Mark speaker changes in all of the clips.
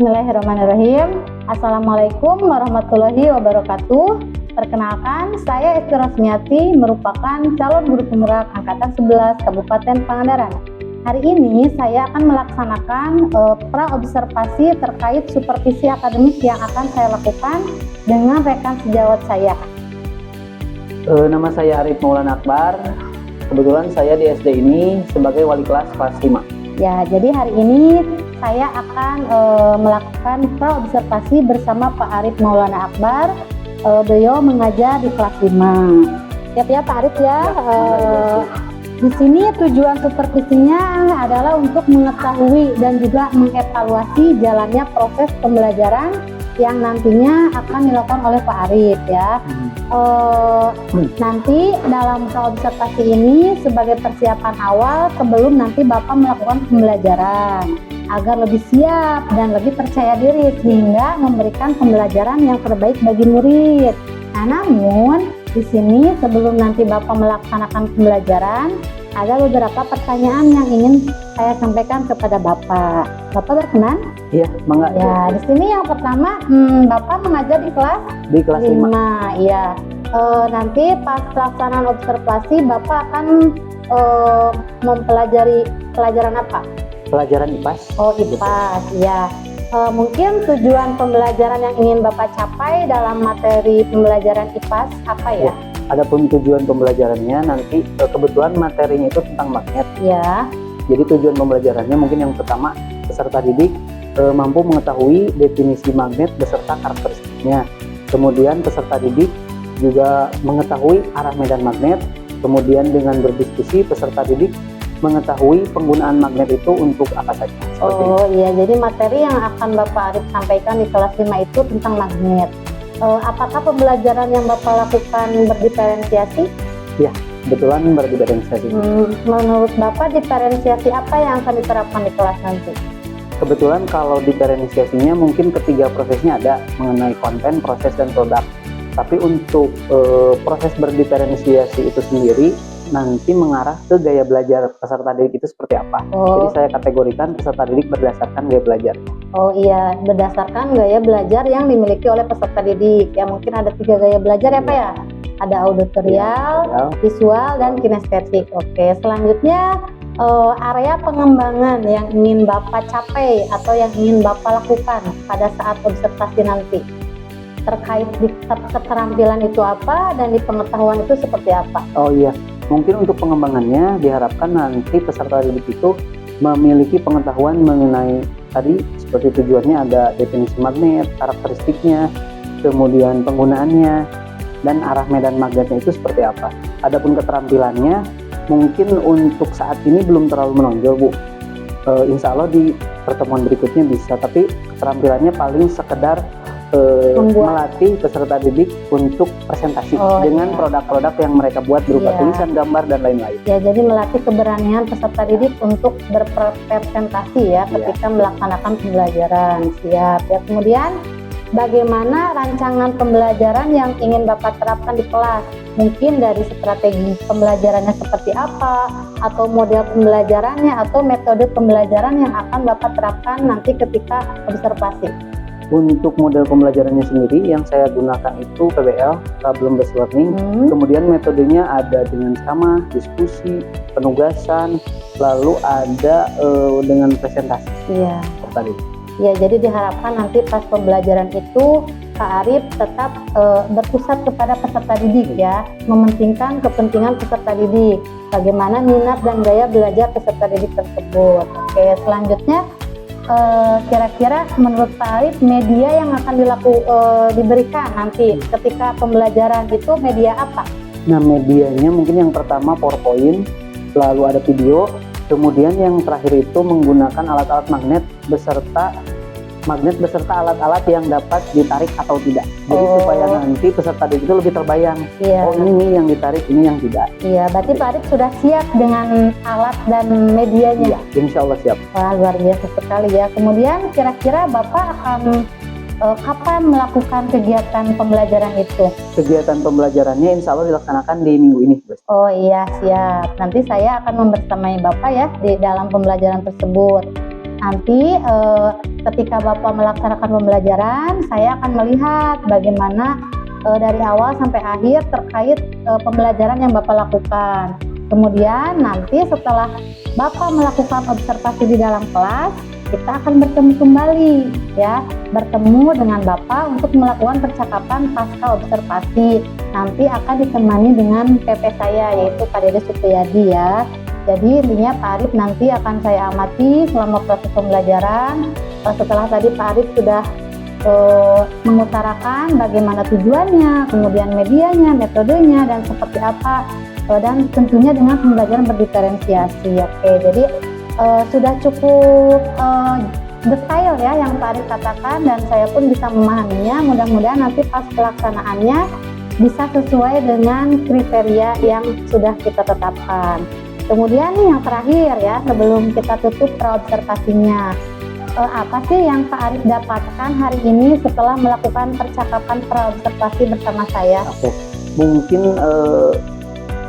Speaker 1: Bismillahirrahmanirrahim. Assalamualaikum warahmatullahi wabarakatuh. Perkenalkan, saya Esti Rosmiati, merupakan calon guru penggerak Angkatan 11 Kabupaten Pangandaran. Hari ini saya akan melaksanakan pra-observasi terkait supervisi akademik yang akan saya lakukan dengan rekan sejawat saya.
Speaker 2: Nama saya Arif Maulana Akbar. Kebetulan saya di SD ini sebagai wali kelas 5.
Speaker 1: Ya, jadi hari ini saya akan melakukan pra-observasi bersama Pak Arif Maulana Akbar. Beliau mengajar di kelas 5. Siap ya Pak Arif ya. Di sini tujuan supervisinya adalah untuk mengetahui dan juga mengevaluasi jalannya proses pembelajaran yang nantinya akan dilakukan oleh Pak Arif ya. Nanti dalam pra-observasi ini sebagai persiapan awal sebelum nanti Bapak melakukan pembelajaran agar lebih siap dan lebih percaya diri sehingga memberikan pembelajaran yang terbaik bagi murid. Nah, namun di sini sebelum nanti Bapak melaksanakan pembelajaran ada beberapa pertanyaan yang ingin saya sampaikan kepada Bapak. Bapak berkenan?
Speaker 2: Iya, mangga.
Speaker 1: Ya, di sini yang pertama Bapak mengajar di kelas
Speaker 2: 5.
Speaker 1: Iya. Nanti pas pelaksanaan observasi Bapak akan mempelajari pelajaran apa?
Speaker 2: Pelajaran IPAS.
Speaker 1: Oh, IPAS, ya. Mungkin tujuan pembelajaran yang ingin Bapak capai dalam materi pembelajaran IPAS apa ya?
Speaker 2: Adapun tujuan pembelajarannya nanti kebetulan materinya itu tentang magnet.
Speaker 1: Ya.
Speaker 2: Jadi tujuan pembelajarannya mungkin yang pertama peserta didik mampu mengetahui definisi magnet beserta karakteristiknya. Kemudian peserta didik juga mengetahui arah medan magnet. Kemudian dengan berdiskusi peserta didik mengetahui penggunaan magnet itu untuk apa saja.
Speaker 1: Oh iya, jadi materi yang akan Bapak Arif sampaikan di kelas 5 itu tentang magnet. Apakah pembelajaran yang Bapak lakukan berdiferensiasi?
Speaker 2: Ya, kebetulan berdiferensiasi.
Speaker 1: Menurut Bapak diferensiasi apa yang akan diterapkan di kelas nanti?
Speaker 2: Kebetulan kalau diferensiasinya mungkin ketiga prosesnya ada mengenai konten, proses, dan produk. Tapi untuk proses berdiferensiasi itu sendiri nanti mengarah ke gaya belajar peserta didik itu seperti apa. Jadi saya kategorikan peserta didik berdasarkan gaya belajar. Oh iya, berdasarkan gaya belajar yang dimiliki oleh peserta didik. Ya mungkin ada 3 gaya belajar ya Pak ya. Ada auditorial, visual, dan kinestetik. Oke, selanjutnya area pengembangan yang ingin Bapak capai atau yang ingin Bapak lakukan pada saat observasi nanti. Terkait di keterampilan itu apa dan di pengetahuan itu seperti apa? Oh iya, mungkin untuk pengembangannya diharapkan nanti peserta didik itu memiliki pengetahuan mengenai tadi seperti tujuannya ada definisi magnet, karakteristiknya, kemudian penggunaannya, dan arah medan magnetnya itu seperti apa. Adapun keterampilannya mungkin untuk saat ini belum terlalu menonjol Bu. Insya Allah di pertemuan berikutnya bisa, tapi keterampilannya paling sekedar melatih peserta didik untuk presentasi dengan produk-produk yang mereka buat berupa tulisan, gambar, dan lain-lain. Ya, jadi melatih keberanian peserta didik untuk berpresentasi ya ketika melaksanakan pembelajaran. Siap ya. Kemudian bagaimana rancangan pembelajaran yang ingin Bapak terapkan di kelas? Mungkin dari strategi pembelajarannya seperti apa, atau model pembelajarannya, atau metode pembelajaran yang akan Bapak terapkan nanti ketika observasi. Untuk model pembelajarannya sendiri yang saya gunakan itu PBL, Problem Based Learning. Kemudian metodenya ada dengan sama, diskusi, penugasan, lalu ada dengan presentasi. Iya. Tadi. Ya, jadi diharapkan nanti pas pembelajaran itu Pak Arif tetap berpusat kepada peserta didik ya, mementingkan kepentingan peserta didik, bagaimana minat dan gaya belajar peserta didik tersebut. Oke, selanjutnya kira-kira menurut Pak Arif media yang akan diberikan nanti ketika pembelajaran itu media apa? Nah, medianya mungkin yang pertama PowerPoint, lalu ada video, kemudian yang terakhir itu menggunakan alat-alat magnet beserta alat-alat yang dapat ditarik atau tidak. Jadi supaya nanti peserta didik itu lebih terbayang. Oh, ini nih yang ditarik, ini yang tidak. Iya, berarti Pak Arif sudah siap dengan alat dan medianya. Iya, insya Allah siap. Wah, luar biasa sekali ya. Kemudian kira-kira Bapak akan kapan melakukan kegiatan pembelajaran itu? Kegiatan pembelajarannya insya Allah dilaksanakan di minggu ini. Oh iya, siap. Nanti saya akan membersamai Bapak ya di dalam pembelajaran tersebut. Nanti
Speaker 1: ketika Bapak melaksanakan pembelajaran, saya akan melihat bagaimana dari awal sampai akhir terkait pembelajaran yang Bapak lakukan. Kemudian nanti setelah Bapak melakukan observasi di dalam kelas, kita akan bertemu kembali ya, bertemu dengan Bapak untuk melakukan percakapan pasca observasi. Nanti akan ditemani dengan PP saya, yaitu Pak Dede Supriyadi ya. Jadi intinya Pak Arif nanti akan saya amati selama proses pembelajaran. Setelah tadi Pak Arif sudah mengutarakan bagaimana tujuannya, kemudian medianya, metodenya, dan seperti apa, dan tentunya dengan pembelajaran berdiferensiasi. Oke, jadi sudah cukup detail ya yang Pak Arif katakan, dan saya pun bisa memahaminya. Mudah-mudahan nanti pas pelaksanaannya bisa sesuai dengan kriteria yang sudah kita tetapkan. Kemudian yang terakhir ya, sebelum kita tutup praobservasinya, apa sih yang Pak Arif dapatkan hari ini setelah melakukan percakapan praobservasi bersama saya?
Speaker 2: Oke, mungkin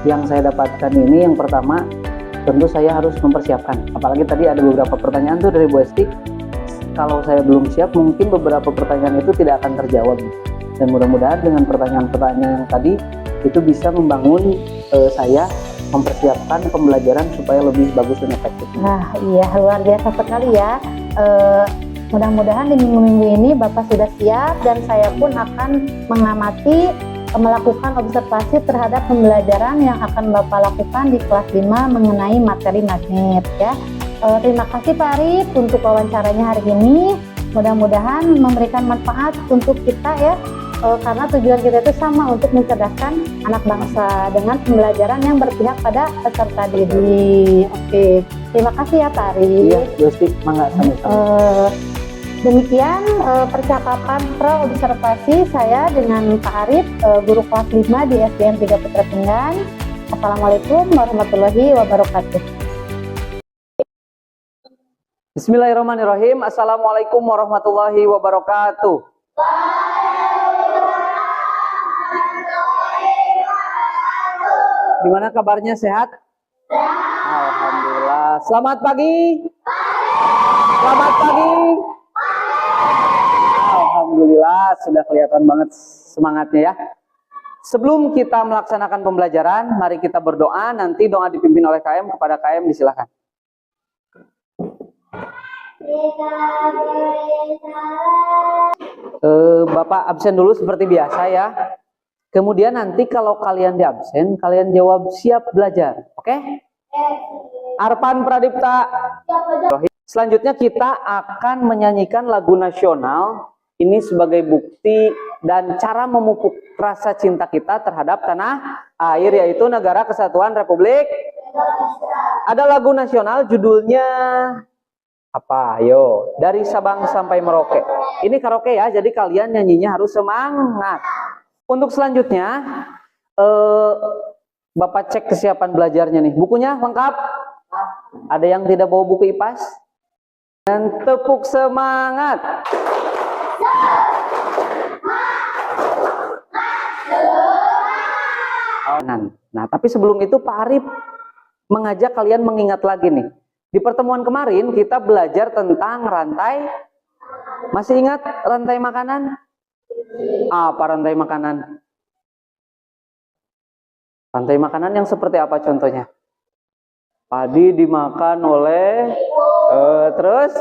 Speaker 2: yang saya dapatkan ini yang pertama, tentu saya harus mempersiapkan. Apalagi tadi ada beberapa pertanyaan tuh dari Bu Esti. Kalau saya belum siap, mungkin beberapa pertanyaan itu tidak akan terjawab. Dan mudah-mudahan dengan pertanyaan-pertanyaan yang tadi itu bisa membangun saya mempersiapkan pembelajaran supaya lebih bagus dan efektif.
Speaker 1: Nah, iya luar biasa sekali ya. Mudah-mudahan di minggu-minggu ini Bapak sudah siap, dan saya pun akan mengamati, melakukan observasi terhadap pembelajaran yang akan Bapak lakukan di kelas 5 mengenai materi magnet ya. Terima kasih Pak Arif untuk wawancaranya hari ini. Mudah-mudahan memberikan manfaat untuk kita ya, karena tujuan kita itu sama, untuk mencerdaskan anak bangsa dengan pembelajaran yang berpihak pada peserta didik. Oke, terima kasih ya Pak Arif.
Speaker 2: Iya, Gusti, mangga sama-sama.
Speaker 1: Demikian percakapan praobservasi saya dengan Pak Arif, guru kelas 5 di SDN 3 Putra Pinggan. Assalamualaikum warahmatullahi wabarakatuh.
Speaker 2: Bismillahirrahmanirrahim. Assalamualaikum warahmatullahi wabarakatuh. Gimana kabarnya, sehat? Alhamdulillah. Selamat pagi. Selamat pagi. Alhamdulillah, sudah kelihatan banget semangatnya ya. Sebelum kita melaksanakan pembelajaran, mari kita berdoa. Nanti doa dipimpin oleh KM. Kepada KM disilahkan. Bapak absen dulu seperti biasa ya. Kemudian nanti kalau kalian di absen, kalian jawab siap belajar, oke? Arpan Pradipta. Selanjutnya kita akan menyanyikan lagu nasional. Ini sebagai bukti dan cara memupuk rasa cinta kita terhadap tanah air, yaitu Negara Kesatuan Republik. Ada lagu nasional judulnya apa? Ayo, dari Sabang sampai Merauke. Ini karaoke ya, jadi kalian nyanyinya harus semangat. Untuk selanjutnya, Bapak cek kesiapan belajarnya nih. Bukunya lengkap? Ada yang tidak bawa buku IPAS? Dan tepuk semangat. Nah, tapi sebelum itu Pak Arif mengajak kalian mengingat lagi nih. Di pertemuan kemarin kita belajar tentang rantai. Masih ingat rantai makanan? Apa rantai makanan? Rantai makanan yang seperti apa contohnya? Padi dimakan oleh terus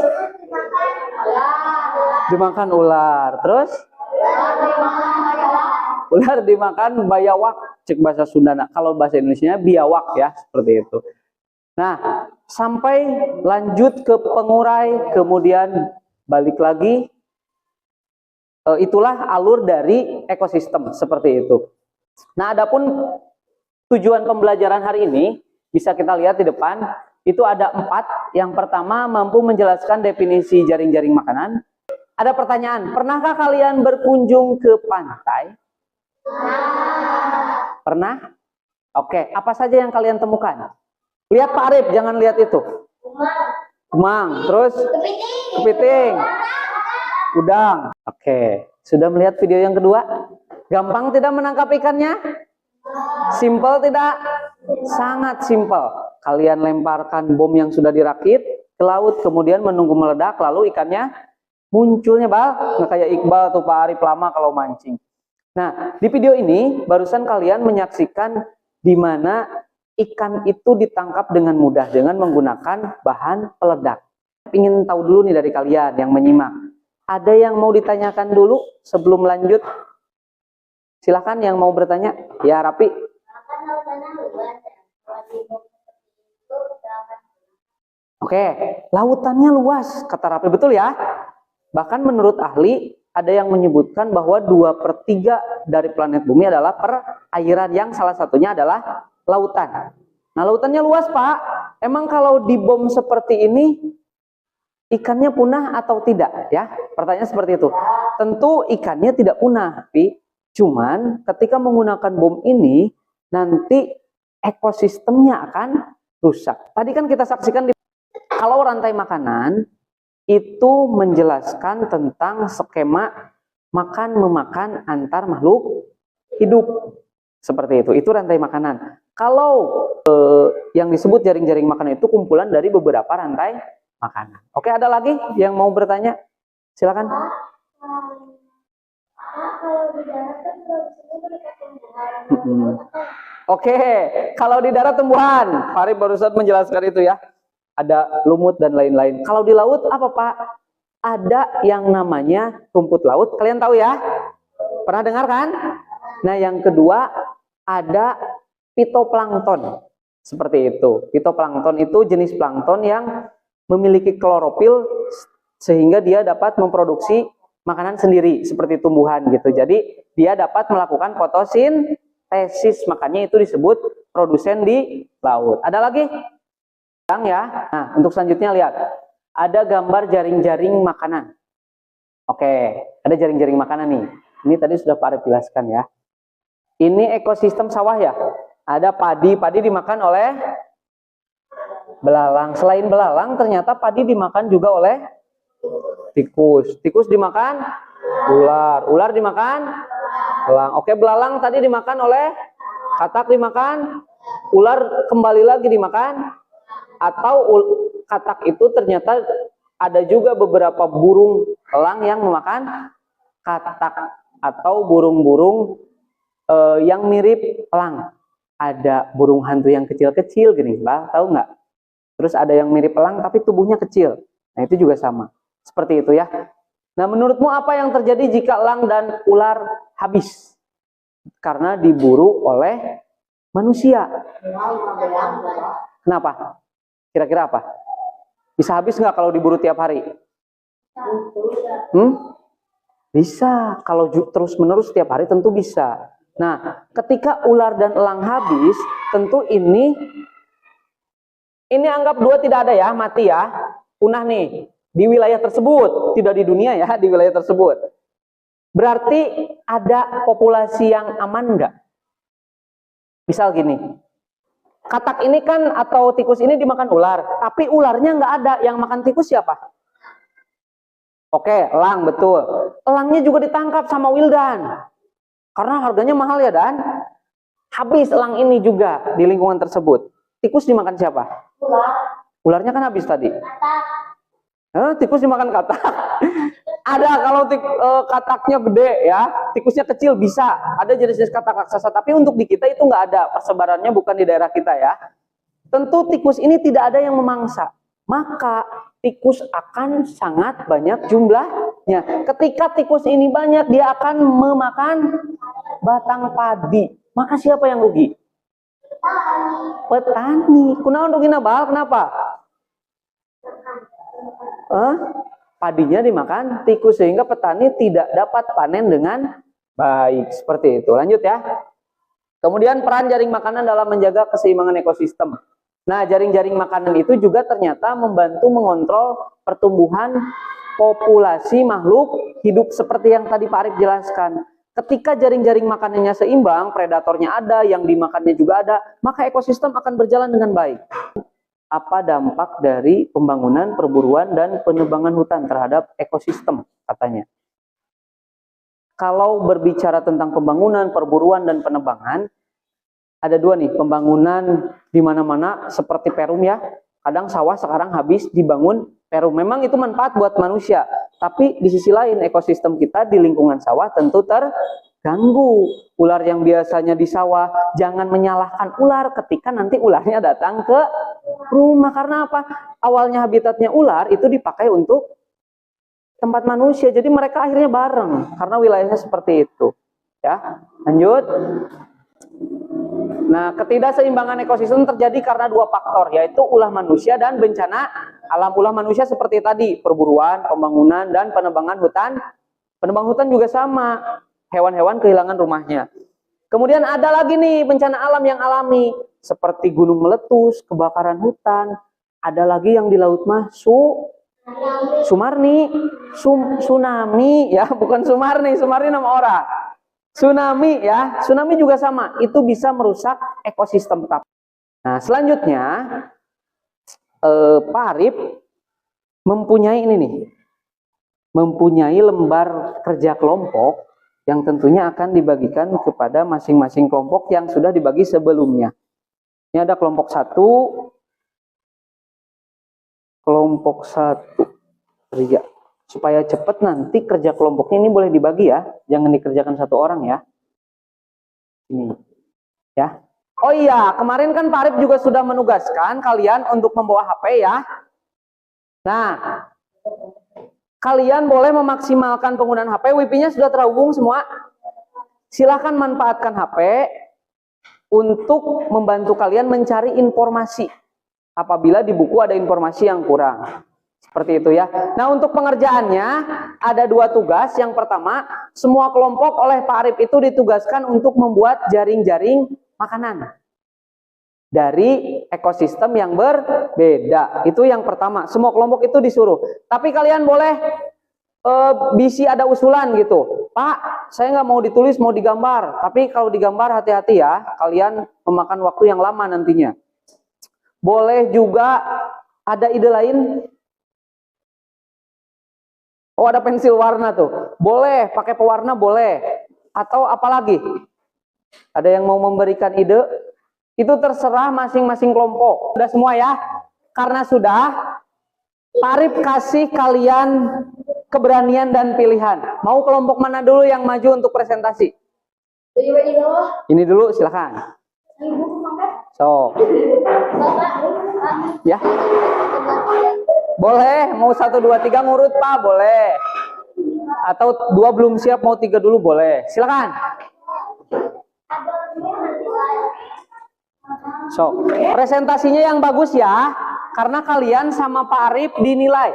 Speaker 2: dimakan ular, terus ular dimakan bayawak, cek bahasa Sunda. Kalau bahasa Indonesianya biawak ya, seperti itu. Nah, sampai lanjut ke pengurai, kemudian balik lagi. Itulah alur dari ekosistem seperti itu. Nah, adapun tujuan pembelajaran hari ini bisa kita lihat di depan, itu ada 4. Yang pertama, mampu menjelaskan definisi jaring-jaring makanan. Ada pertanyaan, pernahkah kalian berkunjung ke pantai? Pernah? Oke, apa saja yang kalian temukan? Lihat Pak Arif, jangan lihat itu. Kemang, terus kepiting, udang. Oke, sudah melihat video yang kedua? Gampang tidak menangkap ikannya? Simple tidak? Sangat simple. Kalian lemparkan bom yang sudah dirakit ke laut, kemudian menunggu meledak, lalu ikannya munculnya Bal, nggak kayak Iqbal tuh Pak Arif lama kalau mancing. Nah, di video ini barusan kalian menyaksikan di mana ikan itu ditangkap dengan mudah dengan menggunakan bahan peledak. Ingin tahu dulu nih dari kalian yang menyimak. Ada yang mau ditanyakan dulu sebelum lanjut? Silahkan yang mau bertanya. Ya, Rapi. Oke, lautannya luas, kata Rapi, betul ya? Bahkan menurut ahli, ada yang menyebutkan bahwa 2/3 dari planet bumi adalah perairan yang salah satunya adalah lautan. Nah, lautannya luas, Pak. Emang kalau dibom seperti ini, ikannya punah atau tidak? Ya, pertanyaan seperti itu. Tentu ikannya tidak punah, tapi cuman ketika menggunakan bom ini, nanti ekosistemnya akan rusak. Tadi kan kita saksikan kalau rantai makanan itu menjelaskan tentang skema makan-memakan antar makhluk hidup. Seperti itu rantai makanan. Kalau yang disebut jaring-jaring makanan itu kumpulan dari beberapa rantai makanan. Oke, ada lagi yang mau bertanya? Silakan. Oke, kalau di darat tumbuhan. Farid barusan menjelaskan itu ya. Ada lumut dan lain-lain. Kalau di laut apa Pak? Ada yang namanya rumput laut. Kalian tahu ya? Pernah dengar kan? Nah, yang kedua ada fitoplankton. Seperti itu. Fitoplankton itu jenis plankton yang memiliki klorofil sehingga dia dapat memproduksi makanan sendiri seperti tumbuhan gitu. Jadi dia dapat melakukan fotosintesis. Makanya itu disebut produsen di laut. Ada lagi? Ya. Nah, untuk selanjutnya lihat. Ada gambar jaring-jaring makanan. Oke, ada jaring-jaring makanan nih. Ini tadi sudah Pak Arif jelaskan ya. Ini ekosistem sawah ya. Ada padi dimakan oleh belalang. Selain belalang, ternyata padi dimakan juga oleh tikus. Tikus dimakan ular. Ular dimakan elang. Oke, belalang tadi dimakan oleh katak, dimakan ular, kembali lagi dimakan. Atau katak itu ternyata ada juga beberapa burung elang yang memakan katak atau burung-burung yang mirip elang. Ada burung hantu yang kecil-kecil gini, Mbak, tahu nggak? Terus ada yang mirip elang tapi tubuhnya kecil. Nah, itu juga sama. Seperti itu ya. Nah, menurutmu apa yang terjadi jika elang dan ular habis? Karena diburu oleh manusia. Kenapa? Kira-kira apa? Bisa habis nggak kalau diburu tiap hari? Bisa. Kalau terus-menerus tiap hari tentu bisa. Nah, ketika ular dan elang habis, tentu ini anggap 2 tidak ada ya, mati ya. Punah nih di wilayah tersebut, tidak di dunia ya, di wilayah tersebut. Berarti ada populasi yang aman nggak? Misal gini. Katak ini kan atau tikus ini dimakan ular, tapi ularnya nggak ada. Yang makan tikus siapa? Oke, elang, betul. Elangnya juga ditangkap sama Wildan. Karena harganya mahal ya, Dan. Habis elang ini juga di lingkungan tersebut. Tikus dimakan siapa? Ular. Ularnya kan habis tadi. Tikus dimakan katak. Ada kalau kataknya gede ya, tikusnya kecil bisa. Ada jenis-jenis katak raksasa, tapi untuk di kita itu nggak ada. Persebarannya bukan di daerah kita ya. Tentu tikus ini tidak ada yang memangsa. Maka tikus akan sangat banyak jumlahnya. Ketika tikus ini banyak, dia akan memakan batang padi. Maka siapa yang rugi? Petani. Kunaon rugi nabal? Kenapa? Padinya dimakan tikus sehingga petani tidak dapat panen dengan baik. Seperti itu. Lanjut ya. Kemudian peran jaring makanan dalam menjaga keseimbangan ekosistem. Nah, jaring-jaring makanan itu juga ternyata membantu mengontrol pertumbuhan populasi makhluk hidup seperti yang tadi Pak Arif jelaskan. Ketika jaring-jaring makanannya seimbang, predatornya ada, yang dimakannya juga ada, maka ekosistem akan berjalan dengan baik. Apa dampak dari pembangunan, perburuan, dan penebangan hutan terhadap ekosistem, katanya. Kalau berbicara tentang pembangunan, perburuan, dan penebangan, ada 2 nih, pembangunan di mana-mana seperti Perum ya. Kadang sawah sekarang habis dibangun Perum. Memang itu manfaat buat manusia. Tapi di sisi lain ekosistem kita di lingkungan sawah tentu terganggu. Ular yang biasanya di sawah, jangan menyalahkan ular ketika nanti ularnya datang ke rumah. Karena apa? Awalnya habitatnya ular itu dipakai untuk tempat manusia. Jadi mereka akhirnya bareng karena wilayahnya seperti itu. Ya, lanjut. Nah, ketidakseimbangan ekosistem terjadi karena dua faktor, yaitu ulah manusia dan bencana alam. Ulah manusia seperti tadi, perburuan, pembangunan, dan penebangan hutan. Penebang hutan juga sama, hewan-hewan kehilangan rumahnya. Kemudian ada lagi nih bencana alam yang alami, seperti gunung meletus, kebakaran hutan. Ada lagi yang di laut mah tsunami, ya, bukan Sumarni nama orang. Tsunami ya, tsunami juga sama, itu bisa merusak ekosistem tetap. Nah, selanjutnya Pak Arif mempunyai ini nih, mempunyai lembar kerja kelompok yang tentunya akan dibagikan kepada masing-masing kelompok yang sudah dibagi sebelumnya. Ini ada kelompok 1 kerja. Supaya cepat nanti kerja kelompoknya ini boleh dibagi ya, jangan dikerjakan satu orang ya. Ini ya. Oh iya, kemarin kan Pak Arif juga sudah menugaskan kalian untuk membawa HP ya. Nah, kalian boleh memaksimalkan penggunaan HP. Wifi-nya sudah terhubung semua. Silahkan manfaatkan HP untuk membantu kalian mencari informasi apabila di buku ada informasi yang kurang. Seperti itu ya. Nah, untuk pengerjaannya ada 2 tugas. Yang pertama, semua kelompok oleh Pak Arif itu ditugaskan untuk membuat jaring-jaring makanan dari ekosistem yang berbeda. Itu yang pertama. Semua kelompok itu disuruh. Tapi kalian boleh bisa ada usulan gitu. Pak, saya nggak mau ditulis, mau digambar. Tapi kalau digambar hati-hati ya. Kalian memakan waktu yang lama nantinya. Boleh juga ada ide lain. Oh, ada pensil warna tuh. Boleh, pakai pewarna boleh. Atau apalagi? Ada yang mau memberikan ide? Itu terserah masing-masing kelompok. Sudah semua ya? Karena sudah, Pak Arif kasih kalian keberanian dan pilihan. Mau kelompok mana dulu yang maju untuk presentasi? Ini dulu, silakan. So. Ya. Boleh, mau 1, 2, 3 ngurut Pak, boleh. Atau 2 belum siap, mau 3 dulu boleh. Silakan. So, presentasinya yang bagus ya, karena kalian sama Pak Arif dinilai.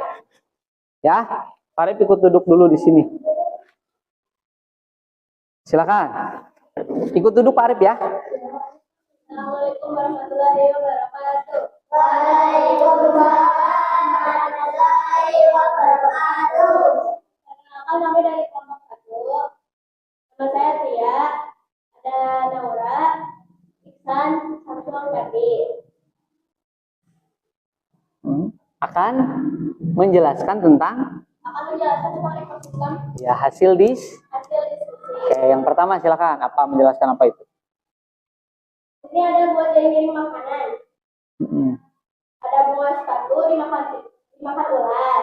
Speaker 2: Ya, Pak Arif ikut duduk dulu di sini. Silakan. Ikut duduk Pak Arif ya.
Speaker 3: Assalamualaikum warahmatullahi wabarakatuh. Waalaikumsalam warahmatullahi wabarakatuh. Perkenalkan, kami dari kelompok 1. Nama saya Tia, ada Naura, Iksan, Samsul, Kadir.
Speaker 2: Akan menjelaskan tentang
Speaker 3: ekosistem.
Speaker 2: Ya, hasil
Speaker 3: diskusi.
Speaker 2: Oke, yang pertama silakan. Menjelaskan apa itu?
Speaker 3: Ini ada buat jaring makanan. Ada bunga sepatu dimakan ular.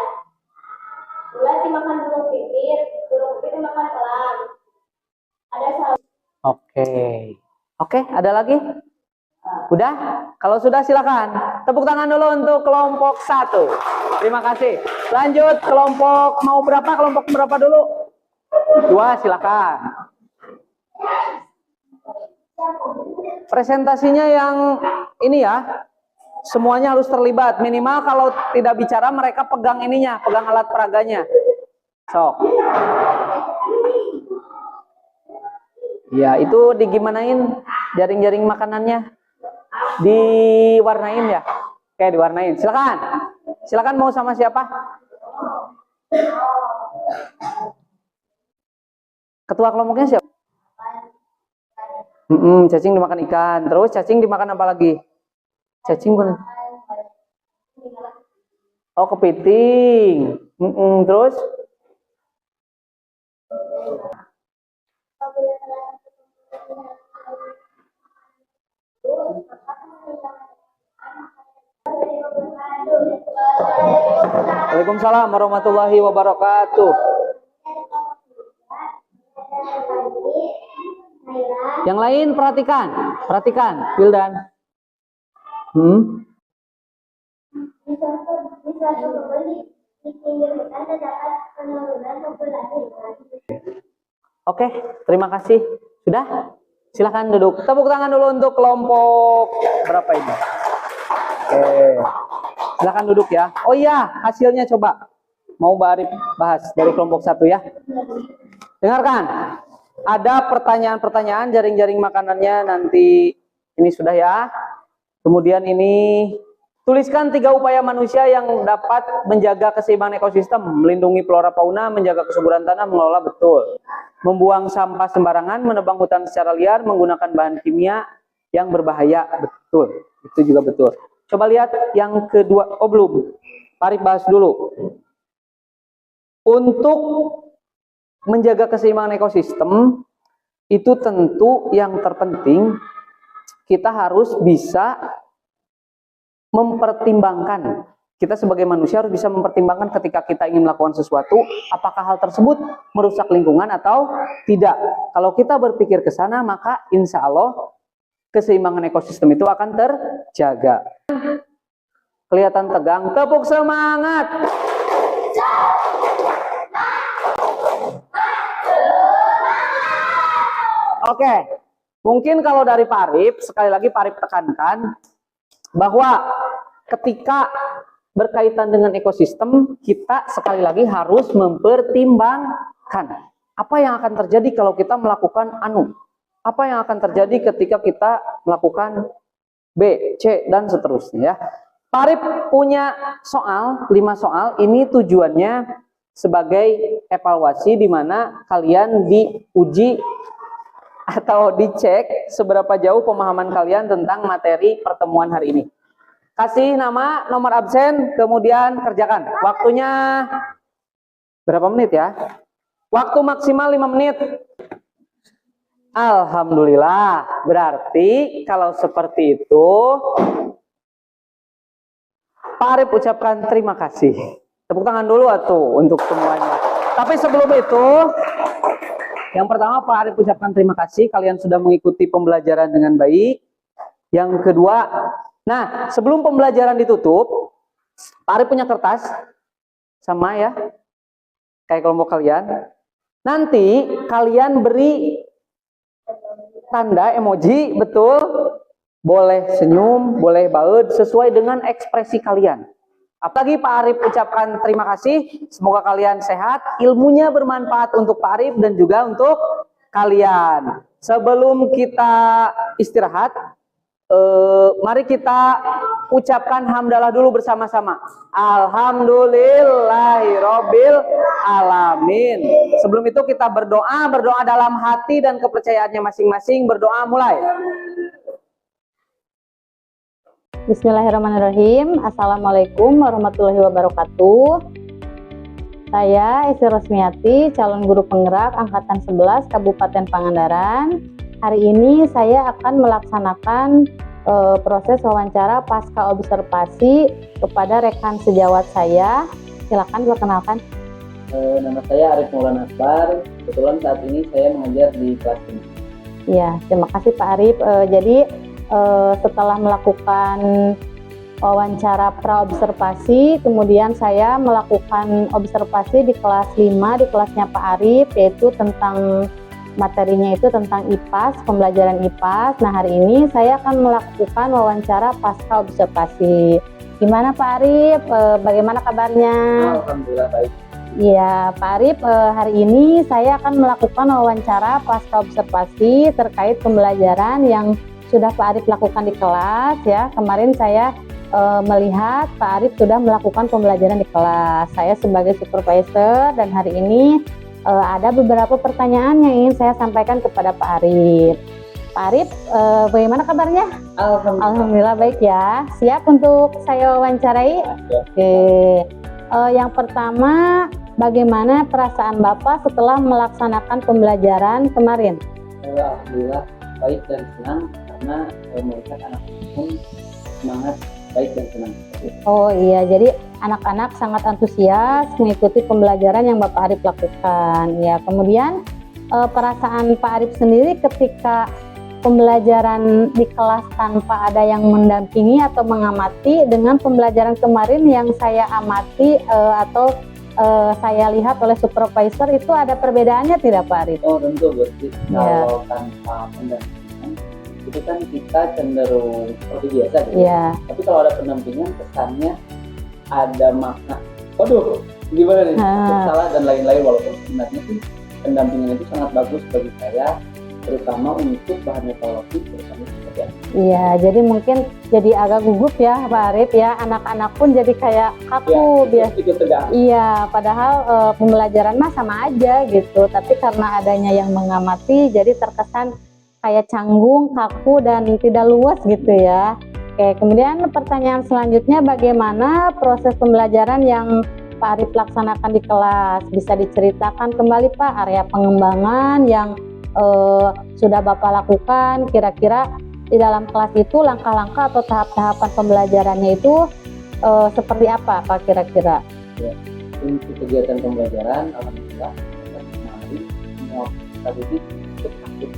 Speaker 3: Ular dimakan burung pipit dimakan elang. Ada saus. Oke, ada lagi? Udah? Kalau sudah silakan. Tepuk tangan dulu untuk kelompok 1. Terima kasih. Lanjut kelompok mau berapa? Kelompok berapa dulu? 2, silakan. Presentasinya yang ini ya. Semuanya harus terlibat. Minimal kalau tidak bicara mereka pegang ininya, pegang alat peraganya. Sok. Ya, itu digimanain jaring-jaring makanannya? Diwarnain ya? Oke, diwarnain. Silakan. Silakan, mau sama siapa? Ketua kelompoknya siapa? Cacing dimakan ikan. Terus cacing dimakan apa lagi? Cacing bukan? Oh, kepiting. Terus?
Speaker 2: Waalaikumsalam warahmatullahi wabarakatuh. Yang lain perhatikan, Wildan. Oke, terima kasih. Sudah? Silahkan duduk. Tepuk tangan dulu untuk kelompok berapa ini? Oke. Silahkan duduk ya. Oh iya, hasilnya coba. Mau Mbak Arif bahas dari kelompok 1 ya. Dengarkan. Ada pertanyaan-pertanyaan jaring-jaring makanannya nanti ini sudah ya. Kemudian ini tuliskan 3 upaya manusia yang dapat menjaga keseimbangan ekosistem, melindungi flora fauna, menjaga kesuburan tanah, mengelola betul. Membuang sampah sembarangan, menebang hutan secara liar, menggunakan bahan kimia yang berbahaya, betul. Itu juga betul. Coba lihat yang kedua. Oh belum. Mari bahas dulu. Untuk menjaga keseimbangan ekosistem itu tentu yang terpenting kita harus bisa mempertimbangkan. Kita sebagai manusia harus bisa mempertimbangkan ketika kita ingin melakukan sesuatu, apakah hal tersebut merusak lingkungan atau tidak. Kalau kita berpikir ke sana, maka insya Allah keseimbangan ekosistem itu akan terjaga. Kelihatan tegang, tepuk semangat. Oke, mungkin kalau dari Pak Arif, sekali lagi Pak Arif tekankan bahwa ketika berkaitan dengan ekosistem, kita sekali lagi harus mempertimbangkan apa yang akan terjadi kalau kita melakukan apa yang akan terjadi ketika kita melakukan B, C, dan seterusnya ya. Pak Arif punya soal, 5 soal, ini tujuannya sebagai evaluasi di mana kalian diuji atau dicek seberapa jauh pemahaman kalian tentang materi pertemuan hari ini. Kasih nama, nomor absen, kemudian kerjakan. Waktunya berapa menit ya? Waktu maksimal 5 menit. Alhamdulillah. Berarti kalau seperti itu, Pak Arif ucapkan terima kasih. Tepuk tangan dulu atuh untuk semuanya. Tapi sebelum itu, yang pertama Pak Arif ucapkan terima kasih. Kalian sudah mengikuti pembelajaran dengan baik. Yang kedua, nah, sebelum pembelajaran ditutup, Pak Arif punya kertas sama ya, kayak kelompok kalian. Nanti kalian beri tanda emoji, betul. Boleh senyum, boleh baud, sesuai dengan ekspresi kalian. Apalagi Pak Arif ucapkan terima kasih. Semoga kalian sehat, ilmunya bermanfaat untuk Pak Arif dan juga untuk kalian. Sebelum kita istirahat, mari kita ucapkan hamdalah dulu bersama-sama. Alhamdulillahirobbil alamin. Sebelum itu kita berdoa dalam hati dan kepercayaannya masing-masing. Berdoa mulai.
Speaker 1: Bismillahirrahmanirrahim. Assalamualaikum warahmatullahi wabarakatuh. Saya Esti Rosmiati, calon guru penggerak Angkatan 11 Kabupaten Pangandaran. Hari ini saya akan melaksanakan proses wawancara pasca observasi kepada rekan sejawat saya. Silakan perkenalkan.
Speaker 2: Nama saya Arif Maulana Akbar. Kebetulan saat ini saya mengajar di kelas ini.
Speaker 1: Iya, terima kasih Pak Arif. Jadi setelah melakukan wawancara pra-observasi, kemudian saya melakukan observasi di kelas 5, di kelasnya Pak Arif, yaitu tentang materinya itu tentang IPAS, pembelajaran IPAS. Nah, hari ini saya akan melakukan wawancara pasca observasi. Gimana Pak Arif? Bagaimana kabarnya?
Speaker 2: Alhamdulillah baik.
Speaker 1: Iya, Pak Arif, hari ini saya akan melakukan wawancara pasca observasi terkait pembelajaran yang sudah Pak Arif lakukan di kelas ya. Kemarin saya melihat Pak Arif sudah melakukan pembelajaran di kelas. Saya sebagai supervisor dan hari ini ada beberapa pertanyaan yang ingin saya sampaikan kepada Pak Arif. Pak Arif, bagaimana kabarnya? Alhamdulillah baik ya. Siap untuk saya wawancarai? Oke. Yang pertama, bagaimana perasaan Bapak setelah melaksanakan pembelajaran kemarin?
Speaker 2: Alhamdulillah baik dan senang karena melihat anak pun semangat baik dan senang.
Speaker 1: Oh iya, jadi anak-anak sangat antusias mengikuti pembelajaran yang Bapak Arif lakukan. Ya, kemudian perasaan Pak Arif sendiri ketika pembelajaran di kelas tanpa ada yang mendampingi atau mengamati dengan pembelajaran kemarin yang saya amati atau saya lihat oleh supervisor, itu ada perbedaannya tidak Pak Arif?
Speaker 2: Oh tentu berarti kalau tanpa pendampingan itu kan kita cenderung seperti biasa gitu.
Speaker 1: Iya.
Speaker 2: Tapi kalau ada pendampingan kesannya ada makna. Waduh, gimana nih? Salah dan lain-lain, walaupun sebenarnya sih pendampingan itu sangat bagus bagi saya, terutama untuk bahan evaluasi terutama seperti apa.
Speaker 1: Iya, jadi mungkin jadi agak gugup ya Pak Arif ya, anak-anak pun jadi kayak kaku
Speaker 2: ya, ikut tegang.
Speaker 1: Iya, padahal pembelajaran mah sama aja gitu, tapi karena adanya yang mengamati jadi terkesan kayak canggung, kaku dan tidak luas gitu ya. Oke, kemudian pertanyaan selanjutnya, bagaimana proses pembelajaran yang Pak Arif laksanakan di kelas? Bisa diceritakan kembali Pak area pengembangan yang sudah Bapak lakukan, kira-kira di dalam kelas itu langkah-langkah atau tahap-tahapan pembelajarannya itu seperti apa Pak kira-kira?
Speaker 2: Ya, untuk kegiatan pembelajaran alhamdulillah kemarin semua tadi cukup aktif,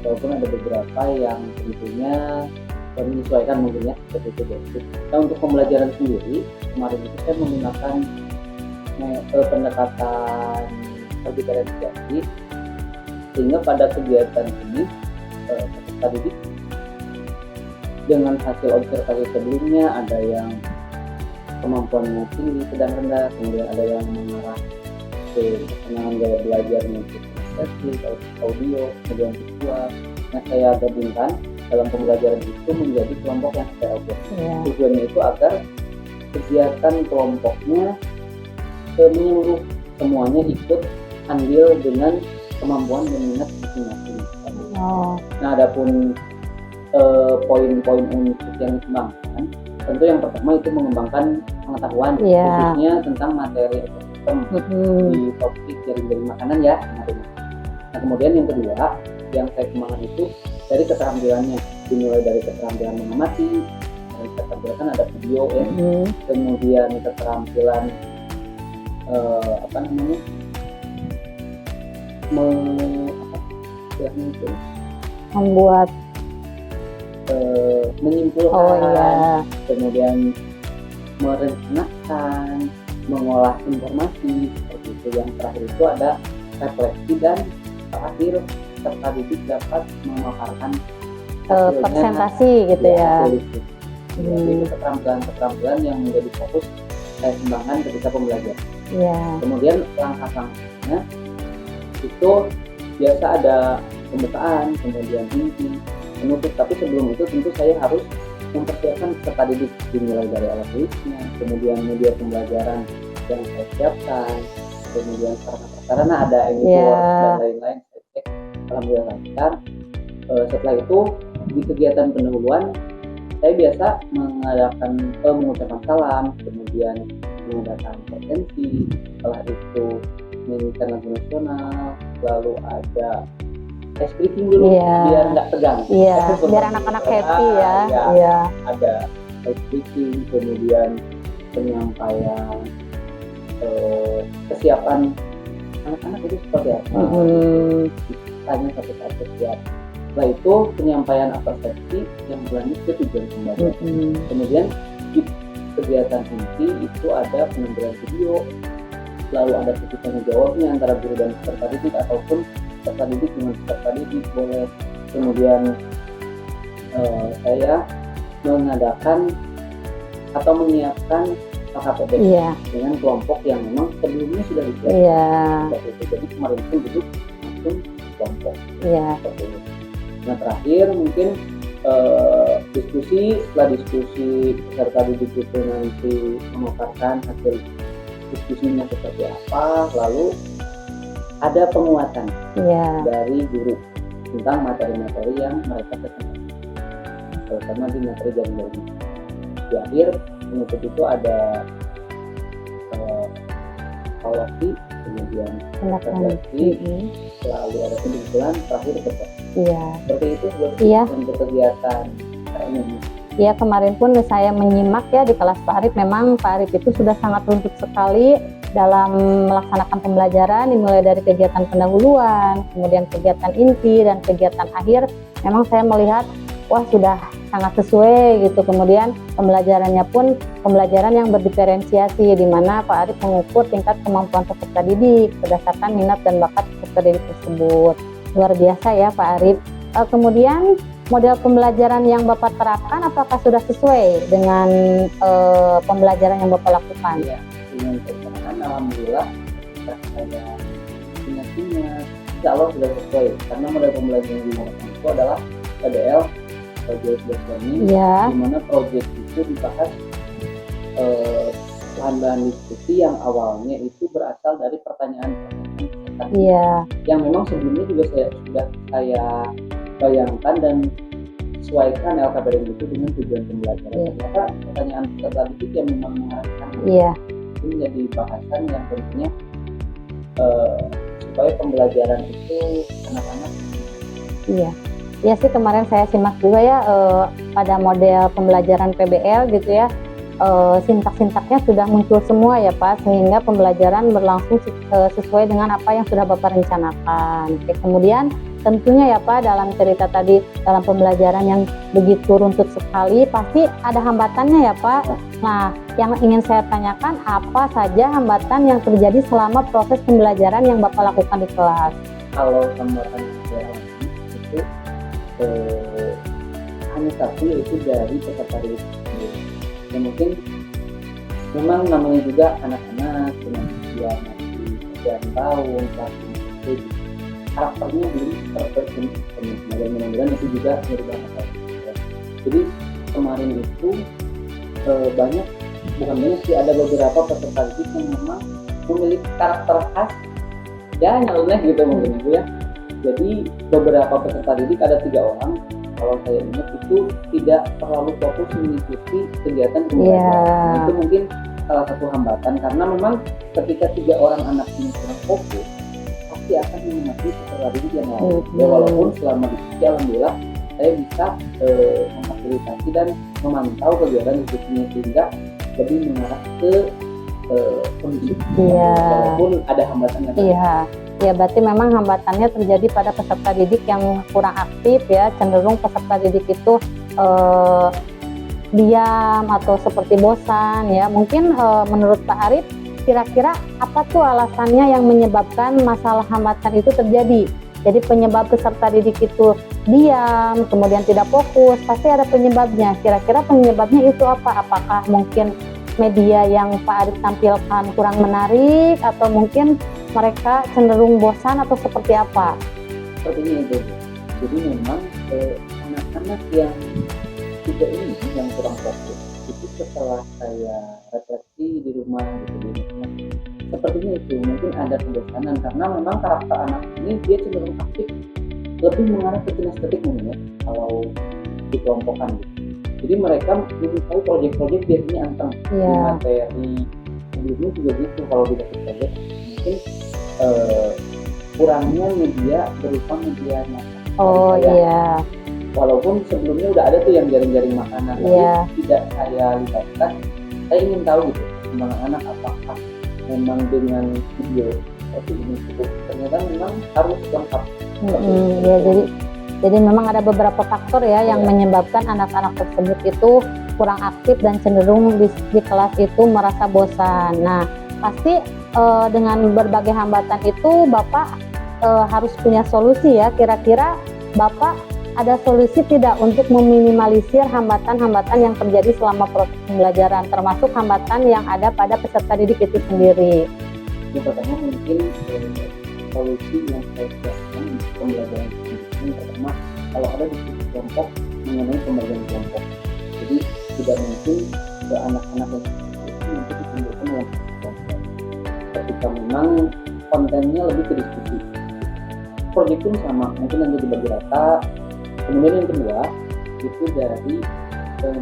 Speaker 2: walaupun ada beberapa yang tentunya menyesuaikan mungkin ya seperti itu basic. Nah untuk pembelajaran sendiri kemarin itu saya menggunakan pendekatan diferensiasi, sehingga pada kegiatan ini peserta didik dengan hasil observasi sebelumnya ada yang kemampuannya tinggi, sedang rendah, kemudian ada yang mengarah ke kesenangan gaya belajarnya untuk audio, kemudian visual. Nah saya gabungkan dalam pembelajaran itu menjadi kelompok yang saya observ. Tujuannya itu agar kegiatan kelompoknya menyeluruh, semuanya ikut andil dengan kemampuan dan minat masing-masing. Nah, adapun poin-poin untuk yang dikembangkan, tentu yang pertama itu mengembangkan pengetahuan khususnya tentang materi ekosistem di topik jaring-jaring makanan ya. Nah, kemudian yang kedua yang saya kembangkan itu dari keterampilannya, dimulai dari keterampilan mengamati, keterampilan ada video ya, kemudian keterampilan
Speaker 1: membuat
Speaker 2: menyimpulkan, kemudian merencanakan, mengolah informasi seperti itu. Yang terakhir itu ada refleksi, dan terakhir peserta didik dapat memaparkan
Speaker 1: presentasi gitu ya.
Speaker 2: Jadi keterampilan-keterampilan yang menjadi fokus saya kembangkan ketika pembelajaran. Kemudian langkah-langkahnya itu biasa ada pembukaan, kemudian inti, penutup. Tapi sebelum itu tentu saya harus mempersiapkan peserta didik, dimulai dari alat tulisnya, kemudian media pembelajaran yang saya siapkan, kemudian sarana ada editor dan lain-lain. Saya cek, alhamdulillah lancar. Setelah itu di kegiatan pendahuluan saya biasa mengadakan mengucapkan salam, kemudian mengadakan presensi, setelah itu menyanyikan lagu nasional, lalu ada ice breaking dulu biar nggak tegang.
Speaker 1: Biar anak-anak happy ya.
Speaker 2: Ada ice breaking, kemudian penyampaian kesiapan anak-anak itu seperti apa. Tanya satu-satu siap. Setelah itu penyampaian persepsi yang berlanjut ke tujuan pembelajaran. Kemudian di kegiatan inti itu ada penampilan video, lalu ada sesi tanya jawabnya antara guru dan peserta didik ataupun peserta didik dengan peserta didik boleh. Kemudian saya mengadakan atau menyiapkan KKPD dengan kelompok yang memang sebelumnya sudah disiapkan. Jadi kemarin pun duduk langsung kelompok. Seperti ini. Nah terakhir mungkin diskusi. Setelah diskusi peserta didik itu nanti memaparkan hasil diskusinya seperti apa, lalu ada penguatan dari guru tentang materi-materi yang mereka presentasikan, terutama di materi jaring-jaring. Di akhir penutup itu ada evaluasi, kemudian evaluasi, lalu ada kesimpulan, terakhir berkas. Seperti itu untuk kegiatan ini.
Speaker 1: Ya, kemarin pun saya menyimak ya di kelas Pak Arif, memang Pak Arif itu sudah sangat runtut sekali dalam melaksanakan pembelajaran, dimulai dari kegiatan pendahuluan, kemudian kegiatan inti, dan kegiatan akhir. Memang saya melihat, wah sudah sangat sesuai gitu. Kemudian pembelajarannya pun pembelajaran yang berdiferensiasi, di mana Pak Arif mengukur tingkat kemampuan peserta didik berdasarkan minat dan bakat peserta didik tersebut. Luar biasa ya Pak Arif. Kemudian model pembelajaran yang Bapak terapkan apakah sudah sesuai dengan pembelajaran yang Bapak lakukan?
Speaker 2: Ya, dengan perjalanan alhamdulillah saya ingat insya Allah sudah sesuai, karena model pembelajaran yang digunakan itu adalah PBL, project based learning,
Speaker 1: Ya.
Speaker 2: di mana project itu dibahas bahan-bahan diskusi yang awalnya itu berasal dari pertanyaan-pertanyaan
Speaker 1: Iya.
Speaker 2: yang memang sebelumnya juga sudah saya bayangkan dan sesuaikan LKPDN itu dengan tujuan pembelajaran.
Speaker 1: Iya.
Speaker 2: Ternyata pertanyaan peserta didik yang memang mengarahkan
Speaker 1: Iya.
Speaker 2: itu menjadi bahasan yang tentunya supaya pembelajaran itu anak-anak.
Speaker 1: Iya. Ya sih, kemarin saya simak juga ya pada model pembelajaran PBL gitu ya, sintak-sintaknya sudah muncul semua ya Pak, sehingga pembelajaran berlangsung sesuai dengan apa yang sudah Bapak rencanakan. Oke, kemudian tentunya ya Pak, dalam cerita tadi, dalam pembelajaran yang begitu runtut sekali, pasti ada hambatannya ya Pak. Nah, yang ingin saya tanyakan, apa saja hambatan yang terjadi selama proses pembelajaran yang Bapak lakukan di kelas?
Speaker 2: Kalau hambatan saya itu hanya satu, yaitu dari peserta didik sendiri. Ya mungkin memang namanya juga anak-anak dengan usia masih 9 tahun, kelas itu karakternya belum terbentuk, dan mudah-mudahan itu juga merubah masalah. Jadi kemarin itu bukan banyak sih, ada beberapa peserta didik yang memang memiliki karakter khas, ya nyeleneh gitu mungkin itu ya. Jadi beberapa peserta didik, ada 3 orang kalau saya ingat, itu tidak terlalu fokus mengikuti kegiatan pembelajaran.
Speaker 1: Iya.
Speaker 2: Itu mungkin salah satu hambatan, karena memang ketika 3 orang anak ini kurang fokus, pasti akan menikmati peserta didik yang lain. Ya walaupun selama diskusi alhamdulillah saya bisa memfasilitasi dan memantau kegiatan diskusinya sehingga lebih mengarah ke kondisi.
Speaker 1: Iya.
Speaker 2: Walaupun ada hambatannya.
Speaker 1: Iya. Ya, berarti memang hambatannya terjadi pada peserta didik yang kurang aktif ya, cenderung peserta didik itu diam atau seperti bosan ya. Mungkin menurut Pak Arif, kira-kira apa tuh alasannya yang menyebabkan masalah hambatan itu terjadi? Jadi penyebab peserta didik itu diam, kemudian tidak fokus, pasti ada penyebabnya. Kira-kira penyebabnya itu apa? Apakah mungkin media yang Pak Arif tampilkan kurang menarik, atau mungkin mereka cenderung bosan, atau seperti apa?
Speaker 2: Sepertinya itu. Jadi memang anak-anak yang tidak ini, yang kurang fokus, itu setelah saya refleksi di rumah gitu, sepertinya itu mungkin ada kebosanan, karena memang karakter anak ini dia cenderung aktif, lebih mengarah ke kinestetik mungkin ya kalau dikelompokkan gitu. Jadi mereka menyukai proyek-proyek biasanya anteng di materi. Sebelumnya juga gitu, kalau di proyek mungkin kurangnya media berupa media makan.
Speaker 1: Oh iya.
Speaker 2: Walaupun sebelumnya udah ada tuh yang jaring-jaring makanan, tapi tidak saya libatkan. Saya ingin tahu gitu, kemana anak apakah memang dengan video seperti ini cukup. Ternyata memang harus lengkap.
Speaker 1: Ya, jadi memang ada beberapa faktor ya yang menyebabkan anak-anak tersebut itu kurang aktif dan cenderung di kelas itu merasa bosan. Nah, pasti dengan berbagai hambatan itu Bapak harus punya solusi ya. Kira-kira Bapak ada solusi tidak untuk meminimalisir hambatan-hambatan yang terjadi selama proses pembelajaran, termasuk hambatan yang ada pada peserta didik itu sendiri?
Speaker 2: Yang pertama mungkin solusi yang saya siapkan di pembelajaran ini, pertama kalau ada diskusi kelompok mengenai pembagian kelompok. Jadi tidak mungkin ke anak-anak yang itu nanti dikumpulkan dalam kelompok. Ketika memang kontennya lebih ke diskusi, proyek pun sama, mungkin nanti dibagi rata. Kemudian yang kedua itu dari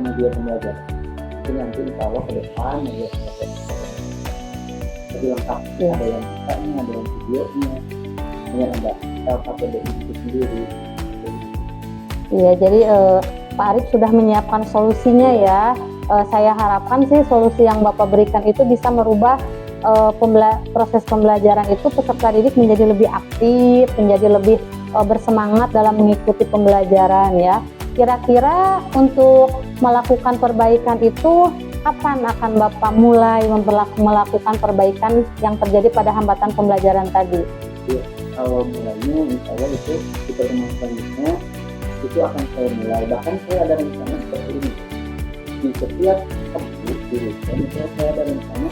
Speaker 2: media pembelajaran. Jadi nanti insya Allah ke depan media pembelajaran lebih lengkap. Ada yang kisahnya, ada yang videonya, kemudian ada LKPDN itu sendiri.
Speaker 1: Iya, jadi Pak Arif sudah menyiapkan solusinya ya. Saya harapkan sih solusi yang Bapak berikan itu bisa merubah proses pembelajaran itu peserta didik menjadi lebih aktif, menjadi lebih bersemangat dalam mengikuti pembelajaran ya. Kira-kira untuk melakukan perbaikan itu kapan akan Bapak mulai melakukan perbaikan yang terjadi pada hambatan pembelajaran tadi?
Speaker 2: Ya, kalau mulainya insya Allah itu di pertemuan selanjutnya itu akan saya mulai. Bahkan saya ada rencana seperti ini. Di setiap kampus di Rutan itu saya ada rencana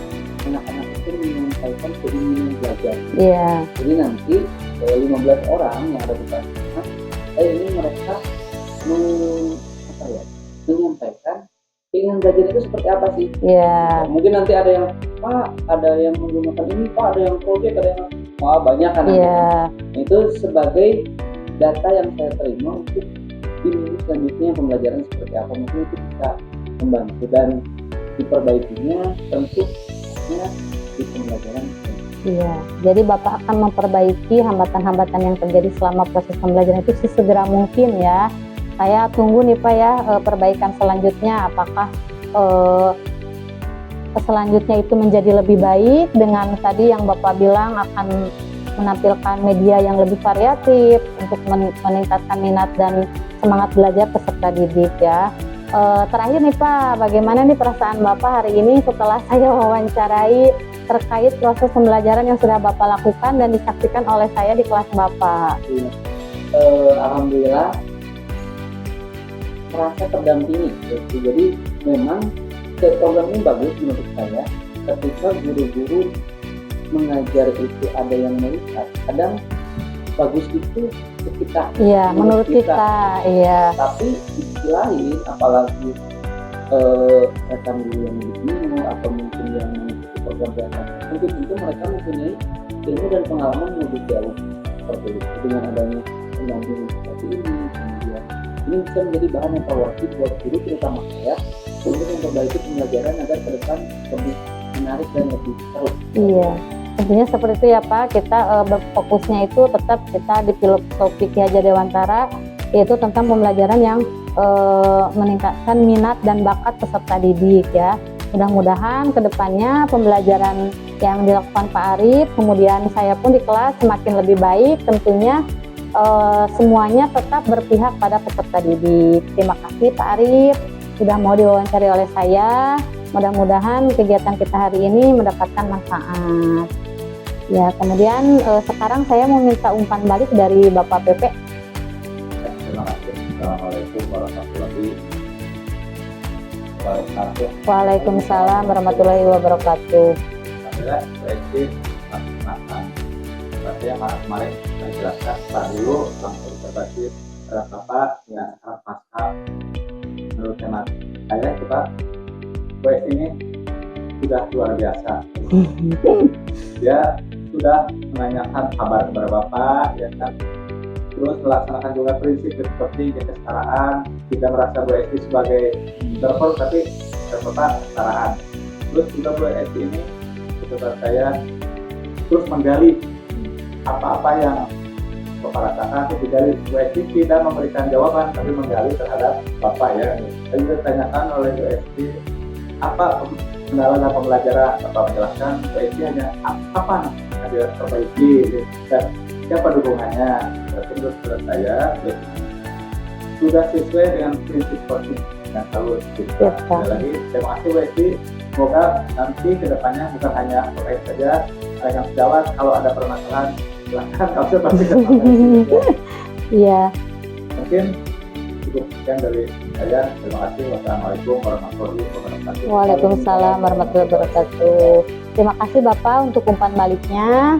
Speaker 2: anak-anak itu menyampaikan keinginan belajar.
Speaker 1: Iya.
Speaker 2: Jadi nanti 15 orang yang ada di kelasnya, ini mereka menyampaikan keinginan belajar itu seperti apa sih?
Speaker 1: Iya.
Speaker 2: Mungkin nanti ada yang Pak, ada yang menggunakan ini, Pak, ada yang project, ada yang banyak kan.
Speaker 1: Iya.
Speaker 2: Itu sebagai data yang saya terima untuk di minggu selanjutnya pembelajaran seperti apa, mungkin itu bisa membantu dan diperbaikinya tentunya di pembelajaran.
Speaker 1: Iya, jadi Bapak akan memperbaiki hambatan-hambatan yang terjadi selama proses pembelajaran itu sesegera mungkin ya. Saya tunggu nih Pak ya perbaikan selanjutnya, apakah selanjutnya itu menjadi lebih baik dengan tadi yang Bapak bilang akan menampilkan media yang lebih variatif untuk meningkatkan minat dan semangat belajar peserta didik ya. Terakhir nih Pak, bagaimana nih perasaan Bapak hari ini setelah saya wawancarai terkait proses pembelajaran yang sudah Bapak lakukan dan disaksikan oleh saya di kelas Bapak?
Speaker 2: Alhamdulillah merasa terdampingi. Jadi memang program ini bagus menurut saya ketika guru-guru mengajar itu ada yang melihat, kadang bagus itu kita.
Speaker 1: Iya, menurut kita, iya.
Speaker 2: Tapi di sisi lain, apalagi rekan guru yang bingung atau mungkin yang mengikuti program belajar, mungkin itu mereka mempunyai ilmu dan pengalaman yang lebih jauh seperti itu. Dengan adanya pendampingan seperti ini, kemudian ini bisa menjadi bahan evaluasi buat guru terutama saya untuk memperbaiki pembelajaran agar ke depan lebih menarik dan lebih seru.
Speaker 1: Iya. Tentunya seperti itu ya Pak, kita berfokusnya itu tetap kita di filosofi Ki Hajar Dewantara, yaitu tentang pembelajaran yang meningkatkan minat dan bakat peserta didik ya. Mudah-mudahan kedepannya pembelajaran yang dilakukan Pak Arif, kemudian saya pun di kelas semakin lebih baik, tentunya semuanya tetap berpihak pada peserta didik. Terima kasih Pak Arif sudah mau diwawancari oleh saya. Mudah-mudahan kegiatan kita hari ini mendapatkan manfaat. Ya, kemudian sekarang saya mau minta umpan balik dari Bapak Pepe.
Speaker 2: Terima kasih. Assalamualaikum warahmatullahi wabarakatuh.
Speaker 1: Waalaikumsalam warahmatullahi wabarakatuh.
Speaker 4: Alhamdulillah, baik makan. Saya kemarin menjelaskan setelah dulu langsung berbasis Bapak ya sekarang pasca menurut hemat saya Pak WS ini sudah luar biasa. Dia sudah menanyakan kabar kepada Bapak, ya kan. Terus melaksanakan juga prinsip seperti kesetaraan, tidak merasa Bu Esti sebagai server, tapi Bapak kesetaraan. Terus juga Bu Esti ini, menurut saya, terus menggali apa-apa yang Bapak rasakan, digali. Bu Esti tidak memberikan jawaban, tapi menggali terhadap Bapak ya. Dan juga ditanyakan oleh Bu Esti, apa kendala dalam pembelajaran, Bapak menjelaskan Bu Esti hanya kapan ada perbaiki dan siapa dukungannya. Menurut saya sudah sesuai dengan prinsip coaching yang selalu kita. Sekali lagi terima kasih Bu Esti, semoga nanti kedepannya bukan hanya terkait saja yang sejawat, kalau ada permasalahan silahkan kalau pasti
Speaker 1: Iya.
Speaker 4: Mungkin cukup sekian dari saya. Terima kasih. Wassalamualaikum warahmatullahi wabarakatuh.
Speaker 1: Waalaikumsalam warahmatullahi wabarakatuh. Terima kasih Bapak untuk umpan baliknya.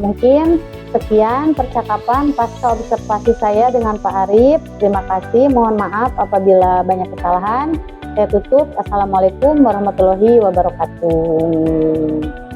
Speaker 1: Mungkin sekian percakapan pasca observasi saya dengan Pak Arif. Terima kasih. Mohon maaf apabila banyak kesalahan. Saya tutup. Assalamualaikum warahmatullahi wabarakatuh.